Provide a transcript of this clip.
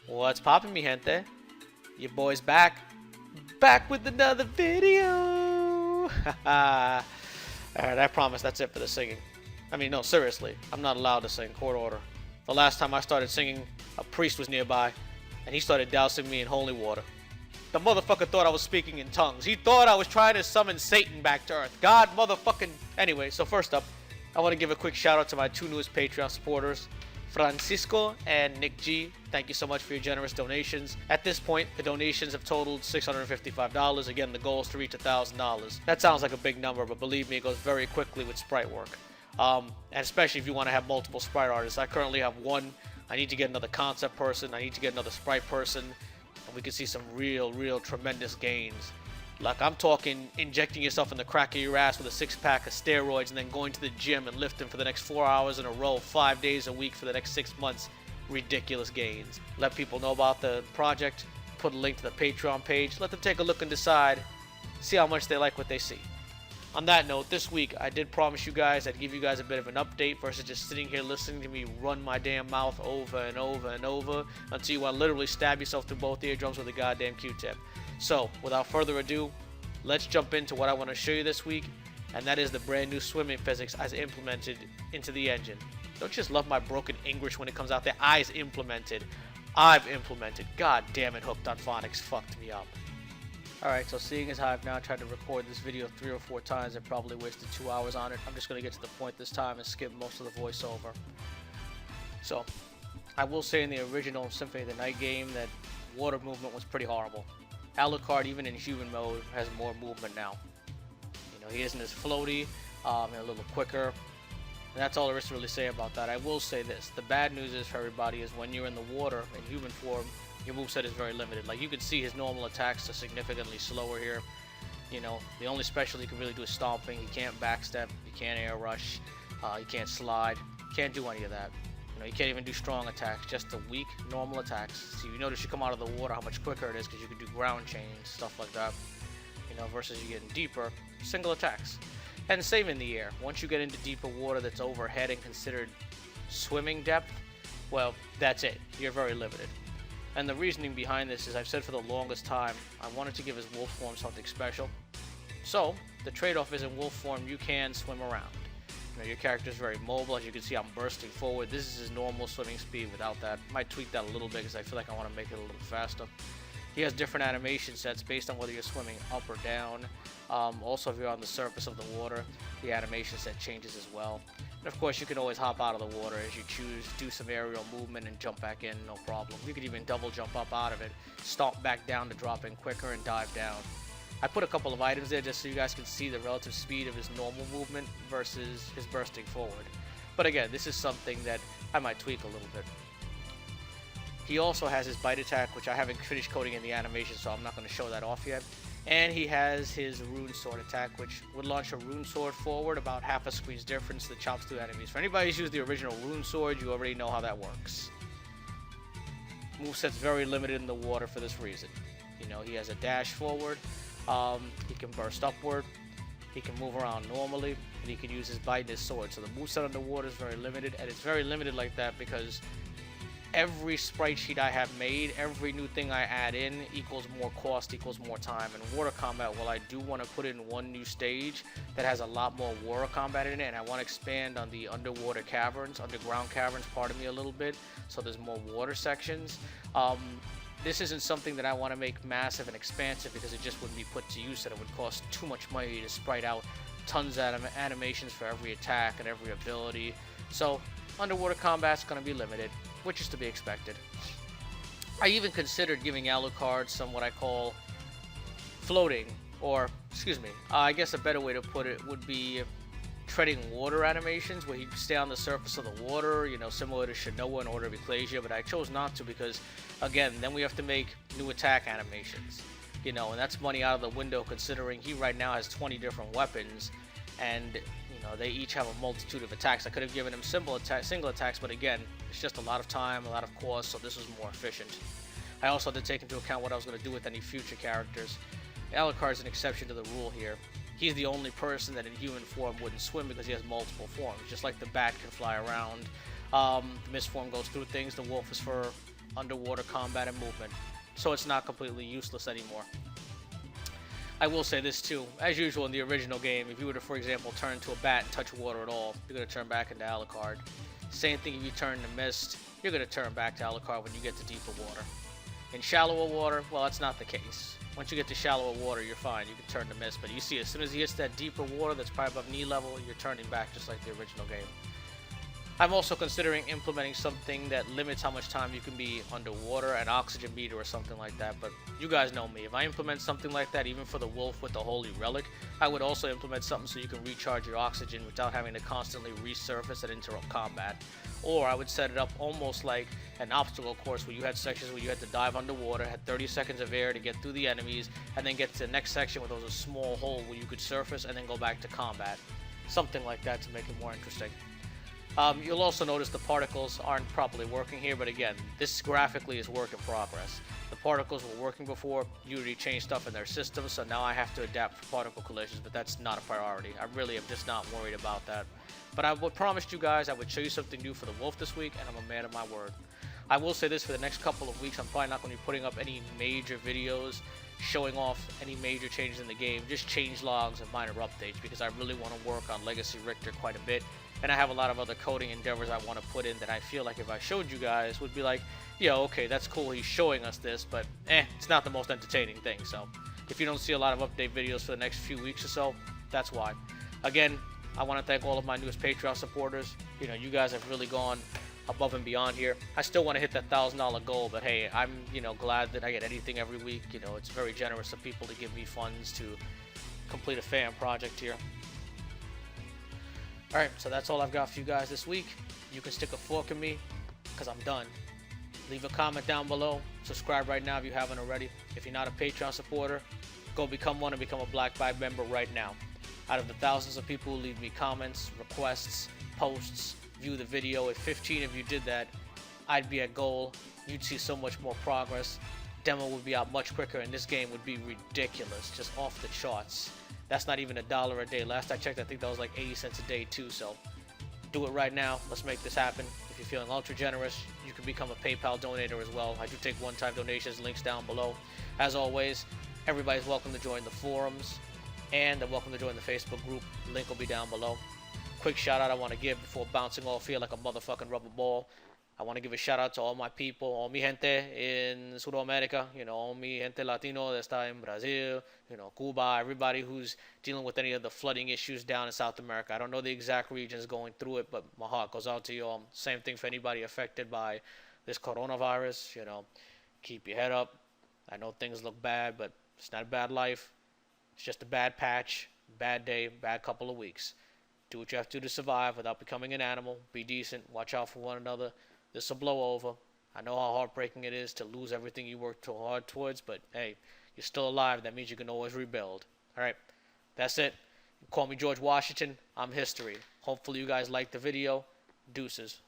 What's poppin', mi gente? Your boy's back. Back with another video. Alright, I promise that's it for the singing. I mean, no, seriously. I'm not allowed to sing. Court order. The last time I started singing, a priest was nearby, and he started dousing me in holy water. The motherfucker thought I was speaking in tongues. He thought I was trying to summon Satan back to Earth. God motherfucking... Anyway, so first up, I want to give a quick shout out to my two newest Patreon supporters, Francisco and Nick G. Thank you so much for your generous donations. At this point, the donations have totaled $655. Again, the goal is to reach $1,000. That sounds like a big number, but believe me, it goes very quickly with sprite work. And especially if you want to have multiple sprite artists. I currently have one. I need to get another concept person. I need to get another sprite person. And we can see some real tremendous gains. Like, I'm talking injecting yourself in the crack of your ass with a six-pack of steroids and then going to the gym and lifting for the next 4 hours in a row, 5 days a week for the next 6 months. Ridiculous gains. Let people know about the project. Put a link to the Patreon page. Let them take a look and decide. See how much they like what they see. On that note, this week I did promise you guys I'd give you guys a bit of an update versus just sitting here listening to me run my damn mouth over and over and over until you want to literally stab yourself through both eardrums with a goddamn Q-tip. So, without further ado, let's jump into what I want to show you this week, and that is the brand new swimming physics as implemented into the engine. Don't just love my broken English when it comes out there. I's implemented. I've implemented. God damn it, Hooked on Phonics fucked me up. Alright, so seeing as how I've now tried to record this video 3 or 4 times and probably wasted 2 hours on it, I'm just going to get to the point this time and skip most of the voiceover. So, I will say in the original Symphony of the Night game that water movement was pretty horrible. Alucard, even in human mode, has more movement now. You know, he isn't as floaty, and a little quicker. And that's all there is to really say about that. I will say this. The bad news is for everybody is when you're in the water in human form, your moveset is very limited. Like, you can see his normal attacks are significantly slower here. You know, the only special he can really do is stomping. He can't backstep. He can't air rush. He can't slide. He can't do any of that. You know, you can't even do strong attacks, just the weak, normal attacks. So you notice you come out of the water, how much quicker it is because you can do ground chains, stuff like that. You know, versus you getting deeper, single attacks. And same in the air. Once you get into deeper water that's overhead and considered swimming depth, well, that's it. You're very limited. And the reasoning behind this is I've said for the longest time, I wanted to give his wolf form something special. So, the trade-off is in wolf form, you can swim around. You know, your character is very mobile. As you can see, I'm bursting forward. This is his normal swimming speed without that. Might tweak that a little bit because I feel like I want to make it a little faster. He has different animation sets based on whether you're swimming up or down. Also, if you're on the surface of the water, the animation set changes as well. And of course, you can always hop out of the water as you choose, do some aerial movement and jump back in, no problem. You could even double jump up out of it, stomp back down to drop in quicker and dive down. I put a couple of items there just so you guys can see the relative speed of his normal movement versus his bursting forward. But again, this is something that I might tweak a little bit. He also has his bite attack, which I haven't finished coding in the animation, so I'm not going to show that off yet. And he has his rune sword attack, which would launch a rune sword forward, about half a squeeze difference that chops through enemies. For anybody who's used the original rune sword, you already know how that works. Moveset's very limited in the water for this reason. You know, he has a dash forward, he can burst upward, he can move around normally, and he can use his bite and his sword. So the moveset underwater is very limited, and it's very limited like that because every sprite sheet I have made, every new thing I add in equals more cost, equals more time. And water combat, well, I do want to put in one new stage that has a lot more water combat in it, and I want to expand on the underwater caverns, underground caverns, pardon me, a little bit, so there's more water sections. This isn't something that I want to make massive and expansive because it just wouldn't be put to use, and it would cost too much money to sprite out tons of animations for every attack and every ability. So underwater combat's going to be limited, which is to be expected. I even considered giving Alucard some what I call floating, or excuse me, I guess a better way to put it would be treading water animations, where he'd stay on the surface of the water, you know, similar to Shinoa in Order of Ecclesia, but I chose not to because, again, then we have to make new attack animations, you know, and that's money out of the window considering he right now has 20 different weapons, and you know, they each have a multitude of attacks. I could have given him single attacks, but again, it's just a lot of time, a lot of cost, so this was more efficient. I also had to take into account what I was going to do with any future characters. Alucard's an exception to the rule here. He's the only person that in human form wouldn't swim because he has multiple forms. Just like the bat can fly around, the mist form goes through things, the wolf is for underwater combat and movement, so it's not completely useless anymore. I will say this too, as usual in the original game, if you were to, for example, turn into a bat and touch water at all, you're going to turn back into Alucard. Same thing if you turn to Mist, you're going to turn back to Alucard when you get to deeper water. In shallower water, well, that's not the case. Once you get to shallower water, you're fine. You can turn to Mist, but you see, as soon as he hits that deeper water that's probably above knee level, you're turning back just like the original game. I'm also considering implementing something that limits how much time you can be underwater, an oxygen meter or something like that, but you guys know me. If I implement something like that, even for the wolf with the holy relic, I would also implement something so you can recharge your oxygen without having to constantly resurface and interrupt combat. Or I would set it up almost like an obstacle course where you had sections where you had to dive underwater, had 30 seconds of air to get through the enemies, and then get to the next section where there was a small hole where you could surface and then go back to combat. Something like that to make it more interesting. You'll also notice the particles aren't properly working here, but again, this graphically is work in progress. The particles were working before, Unity changed stuff in their system, so now I have to adapt for particle collisions, but that's not a priority. I really am just not worried about that. But I promised you guys I would show you something new for the wolf this week, and I'm a man of my word. I will say this, for the next couple of weeks, I'm probably not going to be putting up any major videos showing off any major changes in the game, just change logs and minor updates, because I really want to work on Legacy Richter quite a bit. And I have a lot of other coding endeavors I want to put in that I feel like if I showed you guys would be like, yeah, okay, that's cool, he's showing us this, but it's not the most entertaining thing. So if you don't see a lot of update videos for the next few weeks or so, that's why. Again, I want to thank all of my newest Patreon supporters. You know, you guys have really gone above and beyond here. I still want to hit that $1,000 goal, but hey, I'm, glad that I get anything every week. It's very generous of people to give me funds to complete a fan project here. Alright, so that's all I've got for you guys this week. You can stick a fork in me, because I'm done. Leave a comment down below. Subscribe right now if you haven't already. If you're not a Patreon supporter, go become one and become a Black Bag member right now. Out of the thousands of people who leave me comments, requests, posts, view the video, if 15 of you did that, I'd be at goal. You'd see so much more progress. Demo would be out much quicker, and this game would be ridiculous, just off the charts. That's not even $1 a day. Last I checked, I think that was like 80 cents a day too. So do it right now. Let's make this happen. If you're feeling ultra generous, you can become a PayPal donator as well. I do take one-time donations, links down below. As always, everybody's welcome to join the forums, and they're welcome to join the Facebook group. Link will be down below. Quick shout out I want to give before bouncing off here like a motherfucking rubber ball. I want to give a shout out to all my people, all mi gente in Sudamerica, all mi gente Latino that está in Brazil, Cuba, everybody who's dealing with any of the flooding issues down in South America. I don't know the exact regions going through it, but my heart goes out to you all. Same thing for anybody affected by this coronavirus, keep your head up. I know things look bad, but it's not a bad life. It's just a bad patch, bad day, bad couple of weeks. Do what you have to do to survive without becoming an animal. Be decent, watch out for one another. This will blow over. I know how heartbreaking it is to lose everything you worked so hard towards, but hey, you're still alive. That means you can always rebuild. Alright, that's it. Call me George Washington. I'm history. Hopefully you guys liked the video. Deuces.